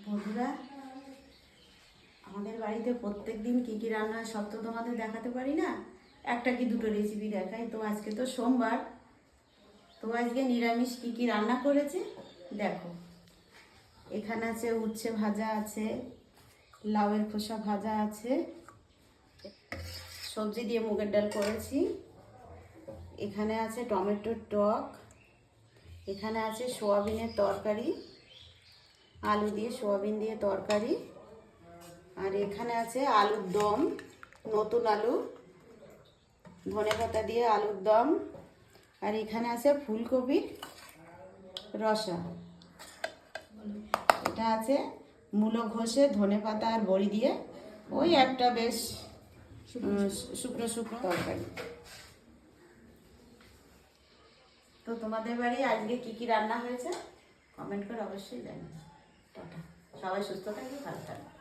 বন্ধুরা, আমাদের বাড়িতে প্রত্যেক দিন কী কী রান্না হয় সব তো তোমাদের দেখাতে পারি না, একটা কি দুটো রেসিপি দেখাই। তো আজকে তো সোমবার, তো আজকে নিরামিষ কী কী রান্না করেছে দেখো। এখানে আছে উচ্ছে ভাজা আছে, লাউয়ের খোসা ভাজা আছে, সবজি দিয়ে মুগের ডাল করেছি, এখানে আছে টমেটোর টক, এখানে আছে সোয়াবিনের তরকারি, আলু দিয়ে সোয়াবিন দিয়ে তরকারি, আর এখানে আছে আলুর দম, নতুন আলু ধনেপাতা দিয়ে আলুর দম, আর এখানে আছে ফুলকপির রসা, এটা আছে মূলো ঘষে ধনেপাতা আর বড়ি দিয়ে ওই একটা বেশ শুকনো শুকনো তরকারি। তো তোমাদের বাড়ি আজকে কি কি রান্না হয়েছে কমেন্ট করে অবশ্যই জানাবে। টাটা, সবাই সুস্থ থাকবে, ভালো থাকবে।